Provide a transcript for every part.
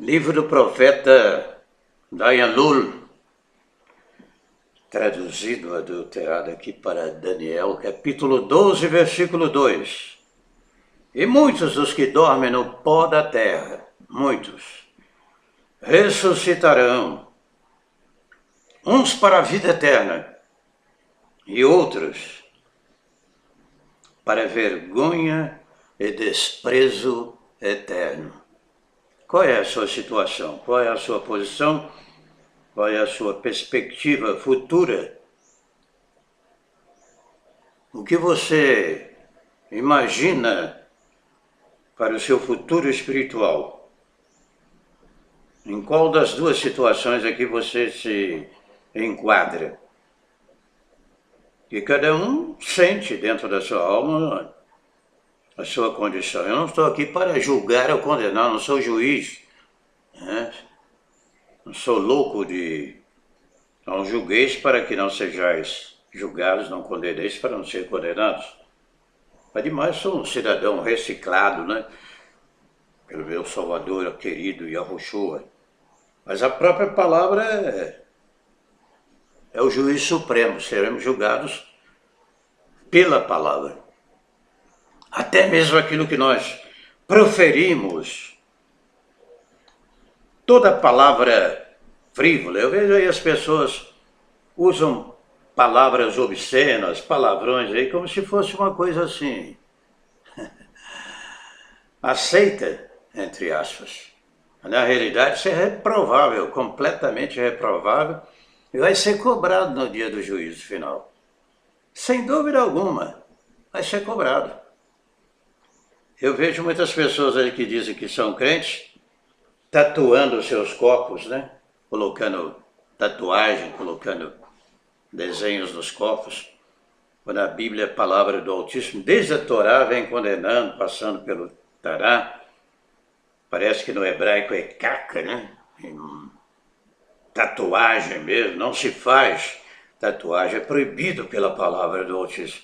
Livro do profeta Daniel, traduzido, adulterado aqui para Daniel, capítulo 12, versículo 2. E muitos dos que dormem no pó da terra, muitos, ressuscitarão, uns para a vida eterna e outros para vergonha e desprezo eterno. Qual é a sua situação? Qual é a sua posição? Qual é a sua perspectiva futura? O que você imagina para o seu futuro espiritual? Em qual das duas situações aqui você se enquadra? Que cada um sente dentro da sua alma a sua condição. Eu não estou aqui para julgar ou condenar, não sou juiz, né? Não sou louco de... Não julgueis para que não sejais julgados, não condeneis para não ser condenados. Mas demais sou um cidadão reciclado, né? Pelo meu Salvador querido Yahushua. Mas a própria palavra é o juiz supremo, seremos julgados pela palavra. Até mesmo aquilo que nós proferimos, toda palavra frívola. Eu vejo aí as pessoas usam palavras obscenas, palavrões aí, como se fosse uma coisa assim, aceita, entre aspas. Na realidade, isso é reprovável, completamente reprovável, e vai ser cobrado no dia do juízo final. Sem dúvida alguma, vai ser cobrado. Eu vejo muitas pessoas aí que dizem que são crentes, tatuando os seus corpos, né? Colocando tatuagem, colocando desenhos nos corpos. Quando a Bíblia é a palavra do Altíssimo, desde a Torá vem condenando, passando pelo Tará. Parece que no hebraico é caca, né? Tatuagem mesmo, não se faz tatuagem, é proibido pela palavra do Altíssimo.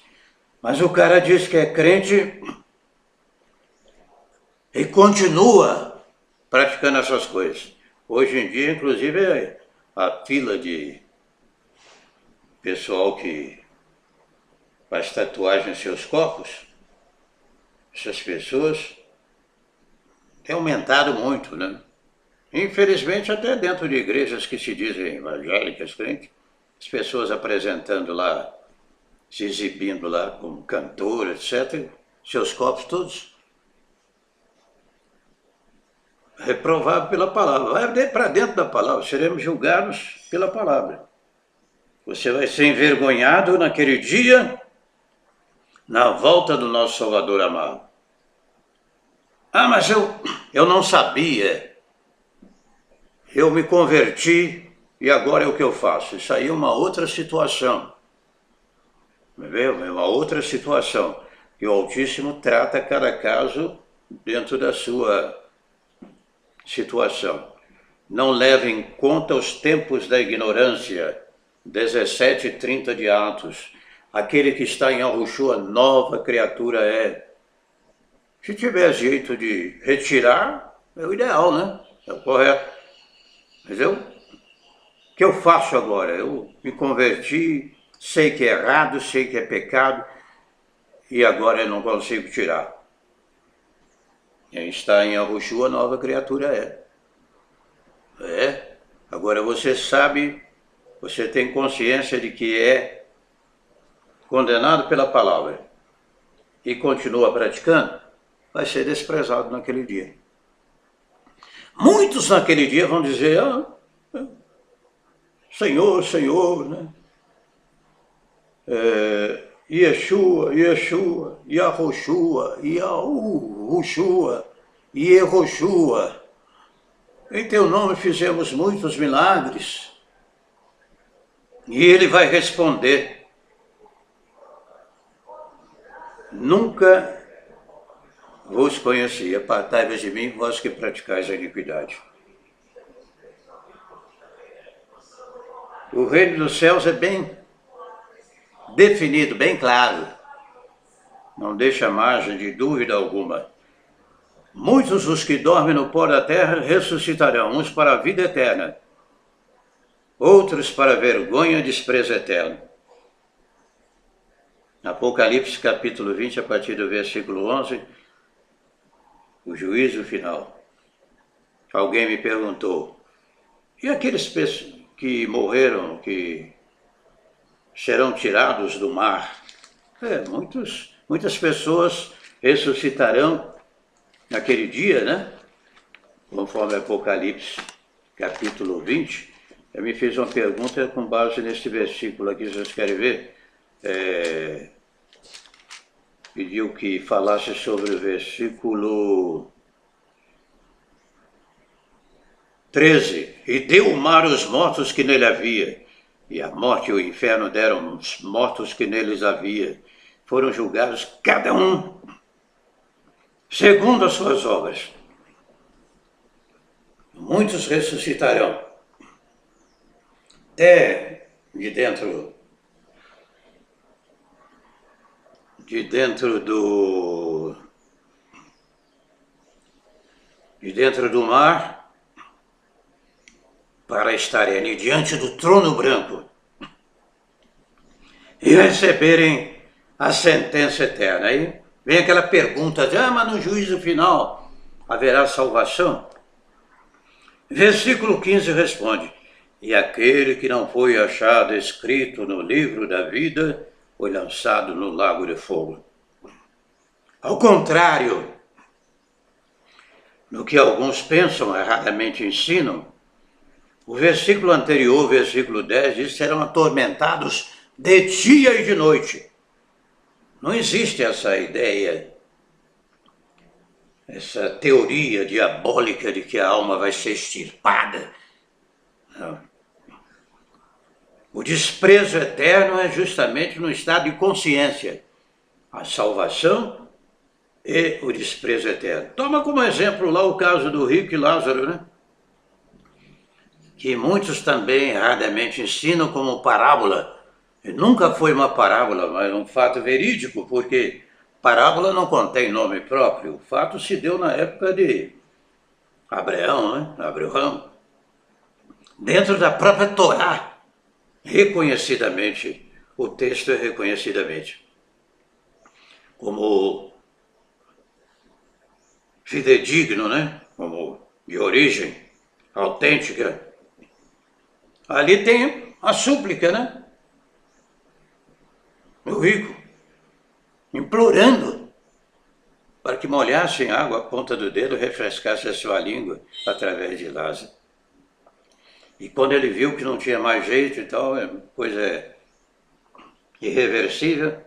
Mas o cara diz que é crente e continua praticando essas coisas. Hoje em dia, inclusive, a fila de pessoal que faz tatuagem em seus corpos, essas pessoas têm aumentado muito, né? Infelizmente, até dentro de igrejas que se dizem evangélicas, crentes, as pessoas apresentando lá, se exibindo lá como cantor, etc., seus corpos todos reprovável pela palavra. Vai para dentro da palavra, seremos julgados pela palavra. Você vai ser envergonhado naquele dia, na volta do nosso Salvador amado. Ah, mas eu não sabia. Eu me converti e agora é o que eu faço. Isso aí é uma outra situação. Entendeu? É uma outra situação. E o Altíssimo trata cada caso dentro da sua situação. Não leve em conta os tempos da ignorância. 17:30 de Atos. Aquele que está em Yahushua, nova criatura é. Se tiver jeito de retirar, é o ideal, né? É o correto. Mas o que eu faço agora? Eu me converti, sei que é errado, sei que é pecado, e agora eu não consigo tirar. Quem está em Yahushua, nova criatura é. É. Agora você sabe, você tem consciência de que é condenado pela palavra e continua praticando, vai ser desprezado naquele dia. Muitos naquele dia vão dizer, Senhor, Senhor, né? Yeshua, Yeshua, Yahushua, Yahushua, Yehoshua. Em teu nome fizemos muitos milagres. E ele vai responder, nunca vos conheci, apartai-vos de mim, vós que praticais a iniquidade. O reino dos céus é bem definido, bem claro. Não deixa margem de dúvida alguma. Muitos dos que dormem no pó da terra ressuscitarão, uns para a vida eterna, outros para vergonha e desprezo eterno. Apocalipse capítulo 20, a partir do versículo 11, o juízo final. Alguém me perguntou, e aqueles que morreram, que serão tirados do mar? Muitas pessoas ressuscitarão naquele dia, né? Conforme Apocalipse capítulo 20, eu me fiz uma pergunta com base neste versículo aqui, vocês querem ver? Pediu que falasse sobre o versículo 13. E deu o mar os mortos que nele havia, e a morte e o inferno deram os mortos que neles havia. Foram julgados cada um segundo as suas obras. Muitos ressuscitarão. Até de dentro do mar, para estarem ali diante do trono branco e receberem a sentença eterna. Aí vem aquela pergunta de, mas no juízo final haverá salvação? Versículo 15 responde, e aquele que não foi achado escrito no livro da vida foi lançado no lago de fogo. Ao contrário do que alguns pensam, erradamente ensinam, o versículo anterior, versículo 10, diz que serão atormentados de dia e de noite. Não existe essa ideia, essa teoria diabólica de que a alma vai ser extirpada. Não. O desprezo eterno é justamente no estado de consciência. A salvação e o desprezo eterno. Toma como exemplo lá o caso do rico e Lázaro, né? Que muitos também erradamente ensinam como parábola. E nunca foi uma parábola, mas um fato verídico, porque parábola não contém nome próprio. O fato se deu na época de Abraão, né? Abraão. Dentro da própria Torá, reconhecidamente, o texto é reconhecidamente como fidedigno, né? Como de origem autêntica. Ali tem a súplica, né? O rico, implorando para que molhasse em água a ponta do dedo, refrescasse a sua língua através de Lázaro. E quando ele viu que não tinha mais jeito e tal, coisa irreversível,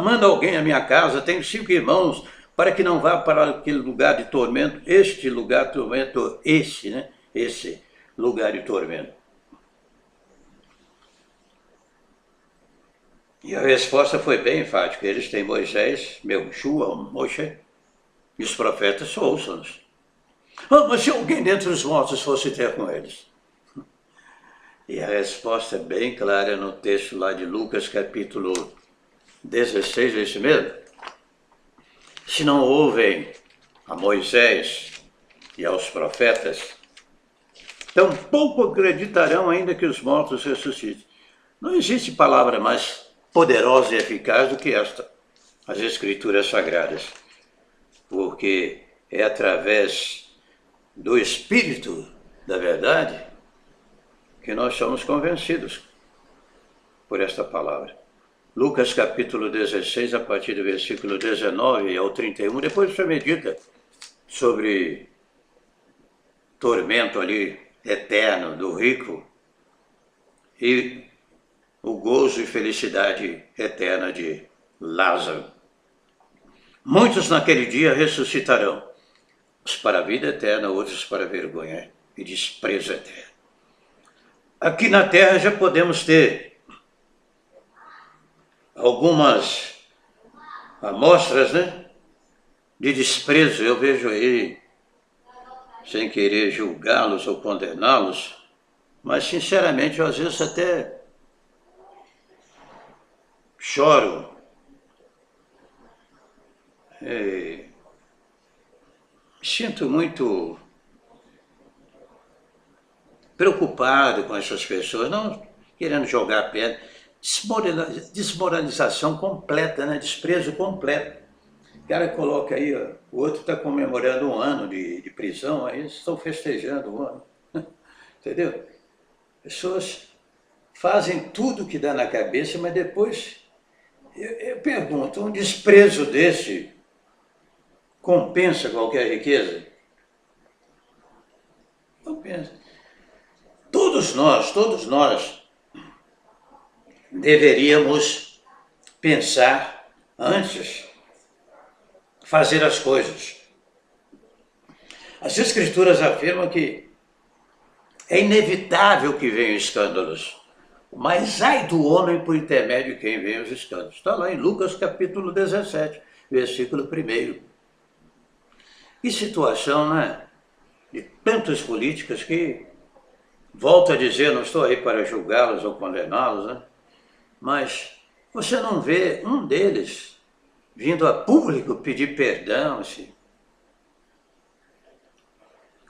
manda alguém à minha casa, tenho 5 irmãos, para que não vá para aquele lugar de tormento, este lugar de tormento, esse lugar de tormento. E a resposta foi bem enfática. Eles têm Moisés, Melchua, Moshe, e os profetas ouçam-nos. Mas se alguém dentre os mortos fosse ter com eles? E a resposta é bem clara no texto lá de Lucas, capítulo 16, é isso mesmo? Se não ouvem a Moisés e aos profetas, tampouco acreditarão ainda que os mortos ressuscitem. Não existe palavra mais poderosa e eficaz do que esta, as Escrituras Sagradas, porque é através do Espírito da verdade que nós somos convencidos por esta palavra. Lucas capítulo 16, a partir do versículo 19 ao 31, depois você medita sobre tormento ali eterno do rico e o gozo e felicidade eterna de Lázaro. Muitos naquele dia ressuscitarão, uns para a vida eterna, outros para a vergonha e desprezo eterno. Aqui na terra já podemos ter algumas amostras, né, de desprezo. Eu vejo aí, sem querer julgá-los ou condená-los, mas sinceramente eu às vezes até choro sinto muito preocupado com essas pessoas, não querendo jogar pedra, desmoralização completa, né? Desprezo completo. O cara coloca aí, ó, o outro está comemorando 1 ano de prisão, aí eles estão festejando 1 ano. Entendeu? Pessoas fazem tudo que dá na cabeça, mas depois, eu pergunto, um desprezo desse compensa qualquer riqueza? Compensa. Todos nós deveríamos pensar antes fazer as coisas. As Escrituras afirmam que é inevitável que venham escândalos, mas ai do homem por intermédio de quem vem os escândalos. Está lá em Lucas capítulo 17, versículo 1. Que situação, né? De tantas políticas que, volto a dizer, não estou aí para julgá-los ou condená-los, né? Mas você não vê um deles vindo a público pedir perdão, assim.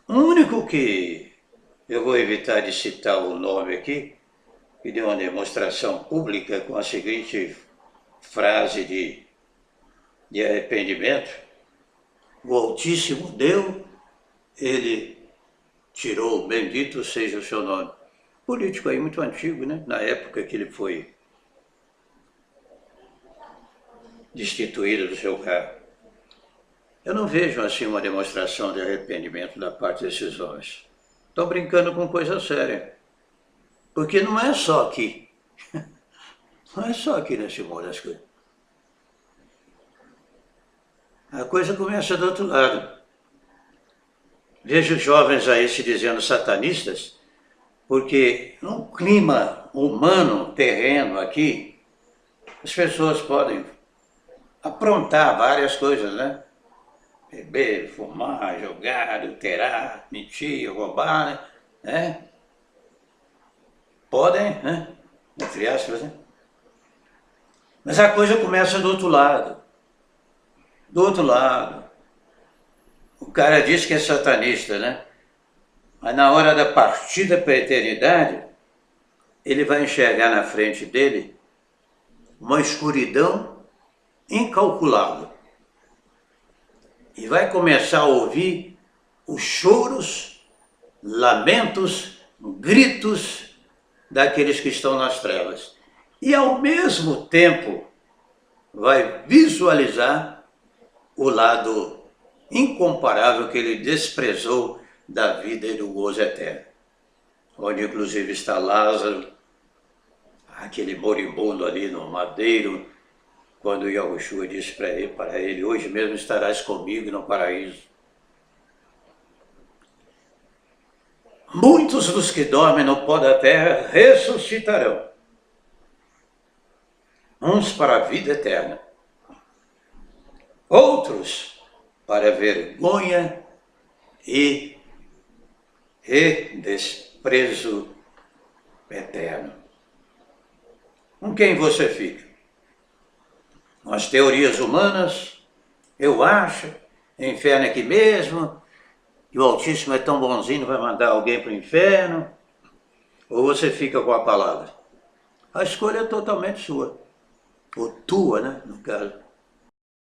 O único que eu vou evitar de citar o nome aqui, que deu uma demonstração pública com a seguinte frase de arrependimento: o Altíssimo deu, ele tirou, bendito seja o seu nome. Político aí muito antigo, né? Na época que ele foi destituído do seu cargo. Eu não vejo assim uma demonstração de arrependimento da parte desses homens. Estão brincando com coisa séria. Porque não é só aqui. Não é só aqui nesse mundo as coisas. A coisa começa do outro lado. Vejo jovens aí se dizendo satanistas, porque num clima humano, terreno aqui, as pessoas podem aprontar várias coisas, né? Beber, fumar, jogar, adulterar, mentir, roubar, né? Podem, né? Entre aspas, né? Mas a coisa começa do outro lado. Do outro lado. O cara diz que é satanista, né? Mas na hora da partida para a eternidade, ele vai enxergar na frente dele uma escuridão incalculável. E vai começar a ouvir os choros, lamentos, gritos daqueles que estão nas trevas. E ao mesmo tempo vai visualizar o lado incomparável que ele desprezou da vida e do gozo eterno. Onde inclusive está Lázaro, aquele moribundo ali no madeiro, quando Yahushua disse para ele, hoje mesmo estarás comigo no paraíso. Muitos dos que dormem no pó da terra ressuscitarão, uns para a vida eterna, outros para vergonha e desprezo eterno. Com quem você fica? Com as teorias humanas? Eu acho, o inferno é aqui mesmo, e o Altíssimo é tão bonzinho, vai mandar alguém para o inferno? Ou você fica com a palavra? A escolha é totalmente sua, ou tua, né, no caso.